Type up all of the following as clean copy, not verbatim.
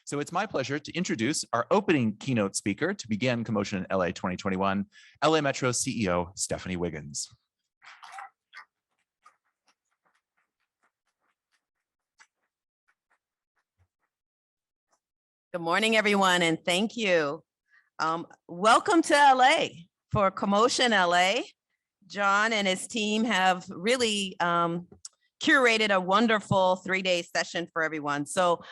So it's my pleasure to introduce our opening keynote speaker to begin CoMotion LA 2021, LA Metro CEO, Stephanie Wiggins. Good morning, everyone, and thank you. Welcome to LA for CoMotion LA. John and his team have really curated a wonderful three-day session for everyone. So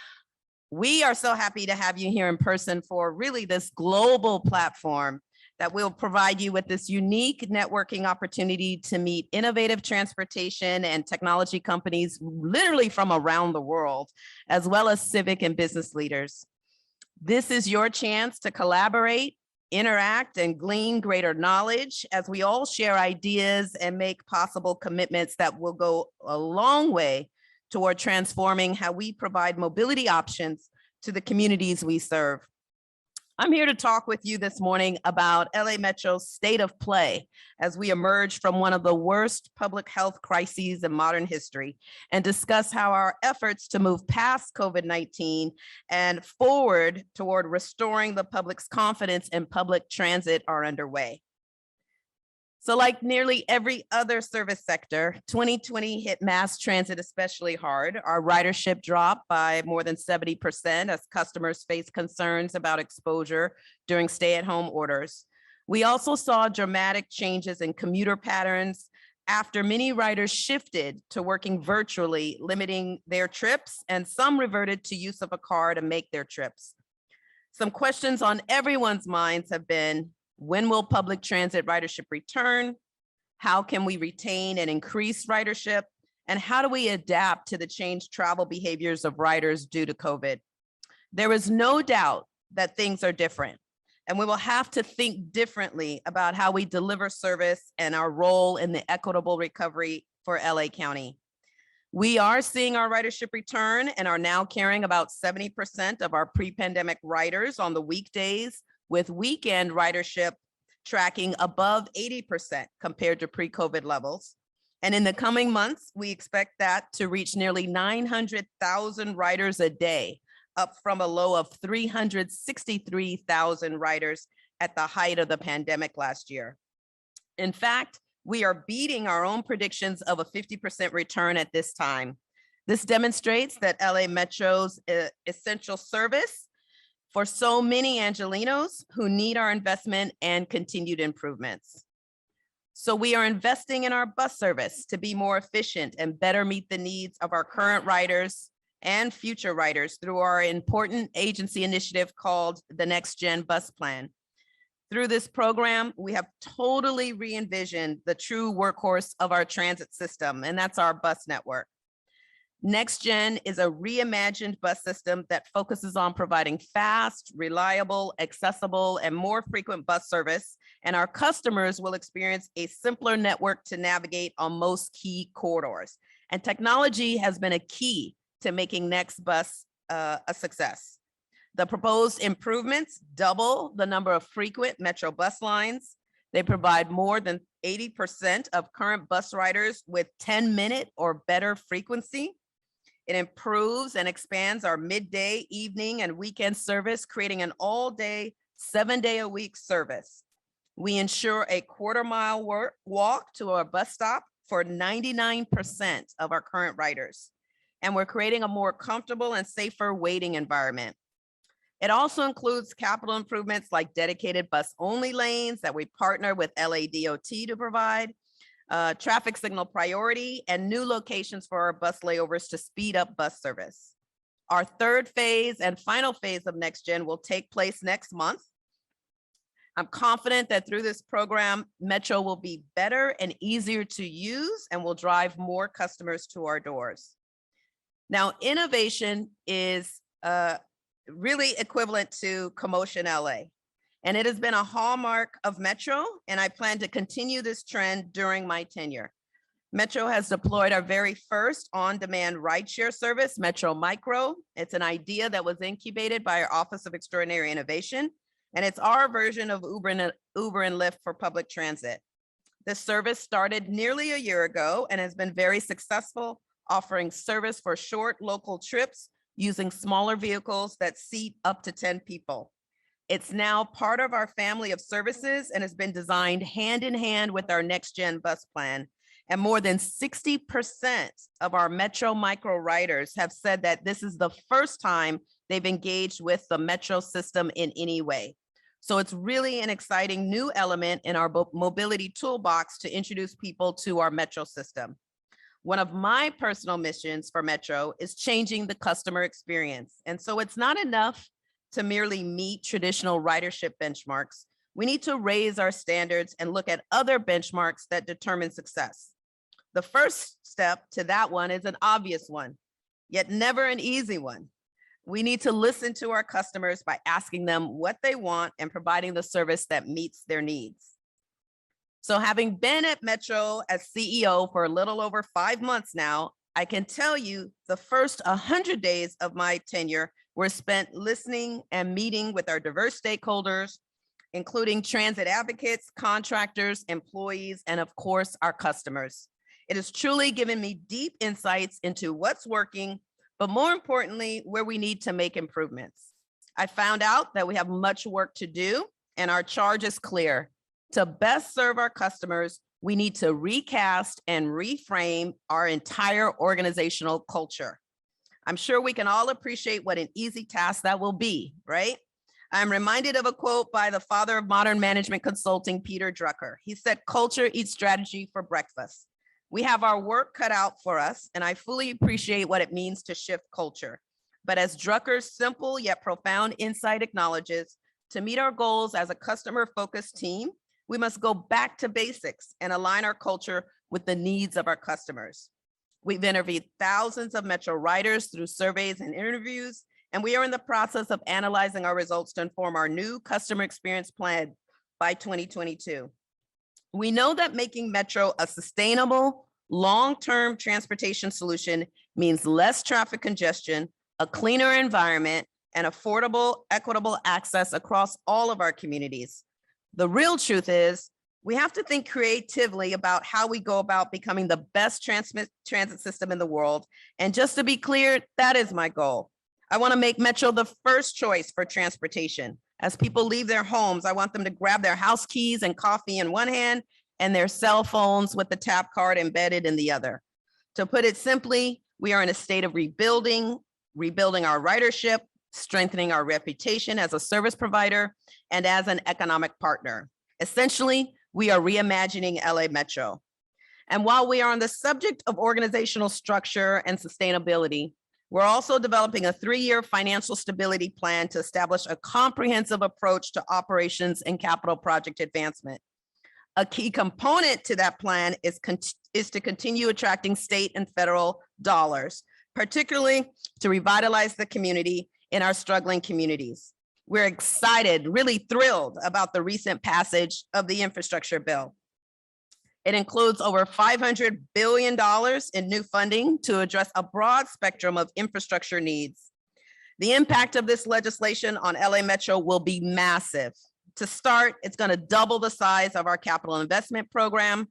we are so happy to have you here in person for really this global platform that will provide you with this unique networking opportunity to meet innovative transportation and technology companies literally from around the world, as well as civic and business leaders. This is your chance to collaborate, interact, and glean greater knowledge as we all share ideas and make possible commitments that will go a long way toward transforming how we provide mobility options to the communities we serve. I'm here to talk with you this morning about LA Metro's state of play as we emerge from one of the worst public health crises in modern history and discuss how our efforts to move past COVID-19 and forward toward restoring the public's confidence in public transit are underway. So like nearly every other service sector, 2020 hit mass transit especially hard. Our ridership dropped by more than 70% as customers faced concerns about exposure during stay-at-home orders. We also saw dramatic changes in commuter patterns after many riders shifted to working virtually, limiting their trips, and some reverted to use of a car to make their trips. Some questions on everyone's minds have been, when will public transit ridership return? How can we retain and increase ridership? And how do we adapt to the changed travel behaviors of riders due to COVID? There is no doubt that things are different, and we will have to think differently about how we deliver service and our role in the equitable recovery for LA County. We are seeing our ridership return and are now carrying about 70% of our pre-pandemic riders on the weekdays, with weekend ridership tracking above 80% compared to pre-COVID levels. And in the coming months, we expect that to reach nearly 900,000 riders a day, up from a low of 363,000 riders at the height of the pandemic last year. In fact, we are beating our own predictions of a 50% return at this time. This demonstrates that LA Metro's essential service for so many Angelenos who need our investment and continued improvements. So we are investing in our bus service to be more efficient and better meet the needs of our current riders and future riders through our important agency initiative called the Next Gen Bus Plan. Through this program, we have totally re-envisioned the true workhorse of our transit system, and that's our bus network. Next Gen is a reimagined bus system that focuses on providing fast, reliable, accessible, and more frequent bus service, and our customers will experience a simpler network to navigate on most key corridors. And technology has been a key to making Next Bus a success. The proposed improvements double the number of frequent Metro bus lines. They provide more than 80% of current bus riders with 10-minute or better frequency. It improves and expands our midday, evening, and weekend service, creating an all-day, 7-day-a-week service. We ensure a quarter-mile walk to our bus stop for 99% of our current riders. And we're creating a more comfortable and safer waiting environment. It also includes capital improvements like dedicated bus-only lanes that we partner with LADOT to provide, traffic signal priority, and new locations for our bus layovers to speed up bus service. Our third phase and final phase of Next Gen will take place next month. I'm confident that through this program, Metro will be better and easier to use and will drive more customers to our doors. Now, innovation is really equivalent to CoMotion LA. And it has been a hallmark of Metro, and I plan to continue this trend during my tenure. Metro has deployed our very first on-demand rideshare service, Metro Micro. It's an idea that was incubated by our Office of Extraordinary Innovation, and it's our version of Uber and Lyft for public transit. This service started nearly a year ago and has been very successful, offering service for short local trips using smaller vehicles that seat up to 10 people. It's now part of our family of services and has been designed hand in hand with our next gen bus plan. And more than 60% of our Metro Micro riders have said that this is the first time they've engaged with the Metro system in any way. So it's really an exciting new element in our mobility toolbox to introduce people to our Metro system. One of my personal missions for Metro is changing the customer experience. And so it's not enough to merely meet traditional ridership benchmarks. We need to raise our standards and look at other benchmarks that determine success. The first step to that one is an obvious one, yet never an easy one. We need to listen to our customers by asking them what they want and providing the service that meets their needs. So having been at Metro as CEO for a little over 5 months now, I can tell you the first 100 days of my tenure were spent listening and meeting with our diverse stakeholders, including transit advocates, contractors, employees, and of course, our customers. It has truly given me deep insights into what's working, but more importantly, where we need to make improvements. I found out that we have much work to do, and our charge is clear. To best serve our customers, we need to recast and reframe our entire organizational culture. I'm sure we can all appreciate what an easy task that will be, right? I'm reminded of a quote by the father of modern management consulting, Peter Drucker. He said, "Culture eats strategy for breakfast." We have our work cut out for us, and I fully appreciate what it means to shift culture. But as Drucker's simple yet profound insight acknowledges, to meet our goals as a customer-focused team, we must go back to basics and align our culture with the needs of our customers. We've interviewed thousands of Metro riders through surveys and interviews, and we are in the process of analyzing our results to inform our new customer experience plan by 2022. We know that making Metro a sustainable, long-term transportation solution means less traffic congestion, a cleaner environment, and affordable, equitable access across all of our communities. The real truth is, we have to think creatively about how we go about becoming the best transit system in the world. And just to be clear, that is my goal. I want to make Metro the first choice for transportation. As people leave their homes, I want them to grab their house keys and coffee in one hand and their cell phones with the tap card embedded in the other. To put it simply, we are in a state of rebuilding our ridership, strengthening our reputation as a service provider and as an economic partner. Essentially, we are reimagining LA Metro. And while we are on the subject of organizational structure and sustainability, we're also developing a 3-year financial stability plan to establish a comprehensive approach to operations and capital project advancement. A key component to that plan is to continue attracting state and federal dollars, particularly to revitalize the community in our struggling communities. We're excited, really thrilled about the recent passage of the infrastructure bill. It includes over $500 billion in new funding to address a broad spectrum of infrastructure needs. The impact of this legislation on LA Metro will be massive. To start, it's going to double the size of our capital investment program.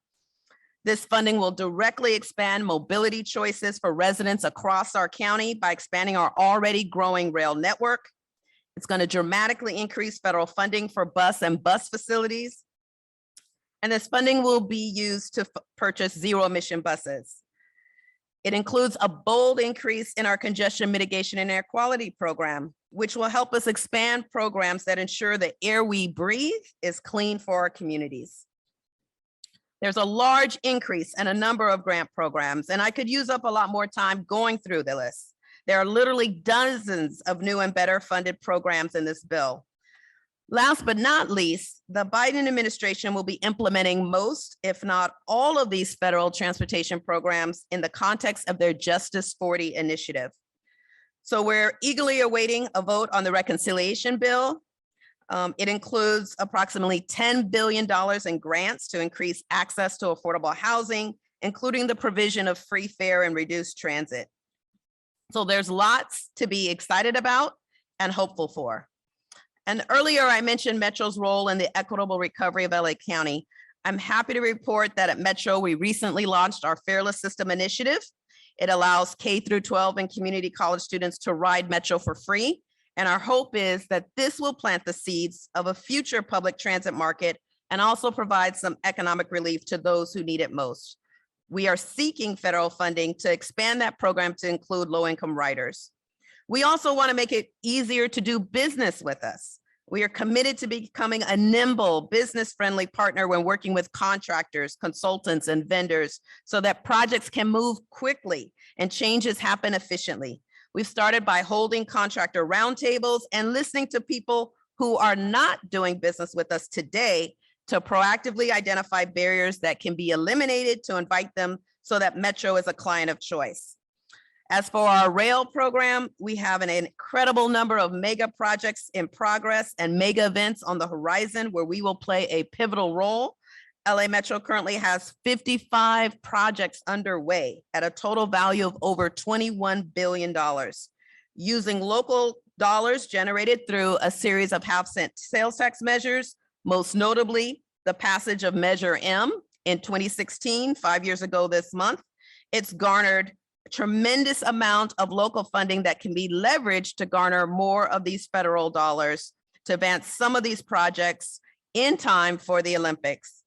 This funding will directly expand mobility choices for residents across our county by expanding our already growing rail network. It's going to dramatically increase federal funding for bus and bus facilities. And this funding will be used to purchase zero-emission buses. It includes a bold increase in our congestion mitigation and air quality program, which will help us expand programs that ensure the air we breathe is clean for our communities. There's a large increase in a number of grant programs, and I could use up a lot more time going through the list. There are literally dozens of new and better funded programs in this bill. Last but not least, the Biden administration will be implementing most, if not all, of these federal transportation programs in the context of their Justice 40 initiative. So we're eagerly awaiting a vote on the reconciliation bill. It includes approximately $10 billion in grants to increase access to affordable housing, including the provision of free fare and reduced transit. So there's lots to be excited about and hopeful for. And earlier I mentioned Metro's role in the equitable recovery of LA County. I'm happy to report that at Metro, we recently launched our Fairless System Initiative. It allows K through 12 and community college students to ride Metro for free. And our hope is that this will plant the seeds of a future public transit market and also provide some economic relief to those who need it most. We are seeking federal funding to expand that program to include low-income riders. We also want to make it easier to do business with us. We are committed to becoming a nimble, business-friendly partner when working with contractors, consultants, and vendors so that projects can move quickly and changes happen efficiently. We've started by holding contractor roundtables and listening to people who are not doing business with us today to proactively identify barriers that can be eliminated to invite them so that Metro is a client of choice. As for our rail program, we have an incredible number of mega projects in progress and mega events on the horizon where we will play a pivotal role. LA Metro currently has 55 projects underway at a total value of over $21 billion. Using local dollars generated through a series of half-cent sales tax measures, most notably the passage of Measure M in 2016, 5 years ago this month, it's garnered tremendous amount of local funding that can be leveraged to garner more of these federal dollars to advance some of these projects in time for the Olympics.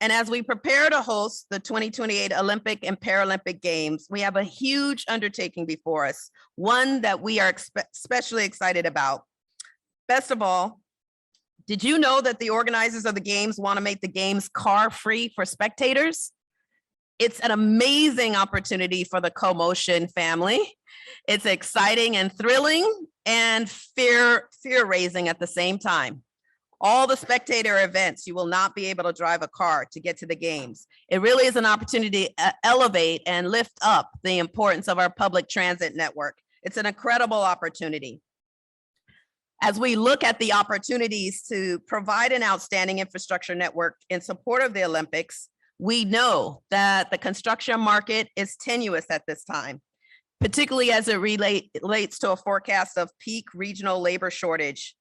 And as we prepare to host the 2028 Olympic and Paralympic Games, we have a huge undertaking before us, one that we are especially excited about. Best of all, did you know that the organizers of the games want to make the games car-free for spectators? It's an amazing opportunity for the CoMotion family. It's exciting and thrilling and fear-raising at the same time. All the spectator events, you will not be able to drive a car to get to the games. It really is an opportunity to elevate and lift up the importance of our public transit network. It's an incredible opportunity. As we look at the opportunities to provide an outstanding infrastructure network in support of the Olympics, we know that the construction market is tenuous at this time, particularly as it relates to a forecast of peak regional labor shortage.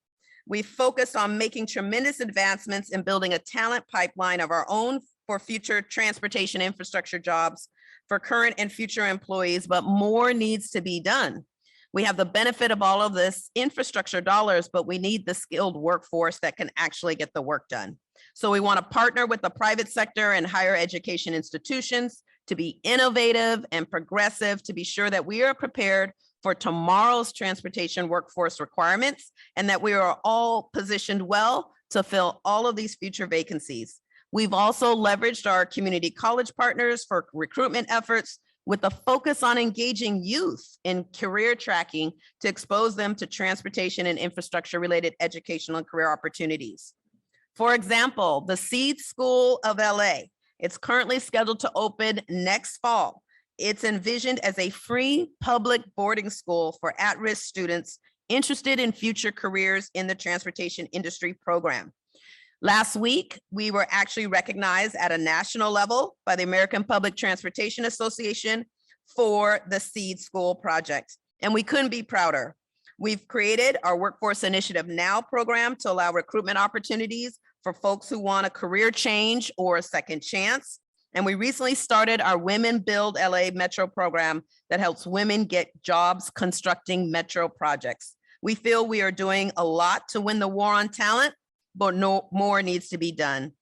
We focused on making tremendous advancements in building a talent pipeline of our own for future transportation infrastructure jobs for current and future employees, but more needs to be done. We have the benefit of all of this infrastructure dollars, but we need the skilled workforce that can actually get the work done. So we want to partner with the private sector and higher education institutions to be innovative and progressive to be sure that we are prepared for tomorrow's transportation workforce requirements and that we are all positioned well to fill all of these future vacancies. We've also leveraged our community college partners for recruitment efforts with a focus on engaging youth in career tracking to expose them to transportation and infrastructure related educational and career opportunities. For example, the Seed School of LA, it's currently scheduled to open next fall. It's envisioned as a free public boarding school for at-risk students interested in future careers in the transportation industry program. Last week, we were actually recognized at a national level by the American Public Transportation Association for the Seed School project, and we couldn't be prouder. We've created our Workforce Initiative Now program to allow recruitment opportunities for folks who want a career change or a second chance. And we recently started our Women Build LA Metro program that helps women get jobs constructing metro projects. We feel we are doing a lot to win the war on talent, but no more needs to be done.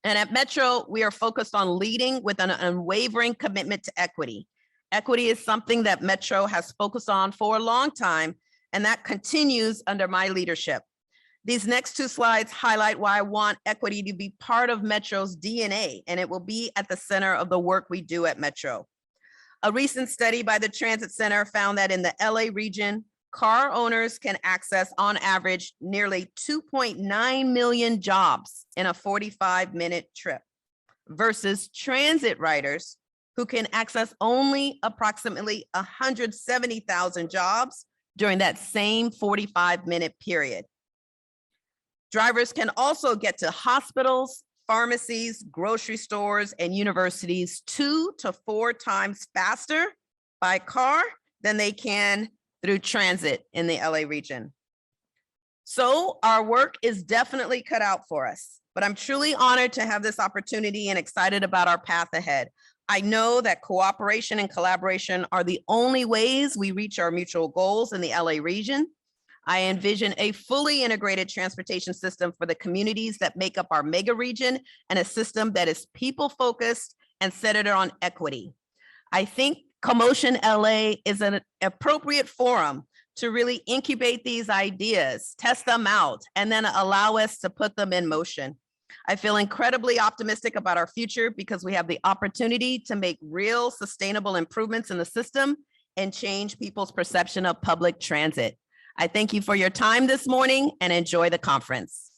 And at Metro, we are focused on leading with an unwavering commitment to equity. Equity is something that Metro has focused on for a long time, and that continues under my leadership. These next two slides highlight why I want equity to be part of Metro's DNA, and it will be at the center of the work we do at Metro. A recent study by the Transit Center found that in the LA region, car owners can access on average nearly 2.9 million jobs in a 45-minute trip versus transit riders who can access only approximately 170,000 jobs during that same 45-minute period. Drivers can also get to hospitals, pharmacies, grocery stores, and universities 2 to 4 times faster by car than they can through transit in the LA region. So our work is definitely cut out for us, but I'm truly honored to have this opportunity and excited about our path ahead. I know that cooperation and collaboration are the only ways we reach our mutual goals in the LA region. I envision a fully integrated transportation system for the communities that make up our mega region and a system that is people-focused and centered on equity. I think CoMotion LA is an appropriate forum to really incubate these ideas, test them out, and then allow us to put them in motion. I feel incredibly optimistic about our future because we have the opportunity to make real sustainable improvements in the system and change people's perception of public transit. I thank you for your time this morning and enjoy the conference.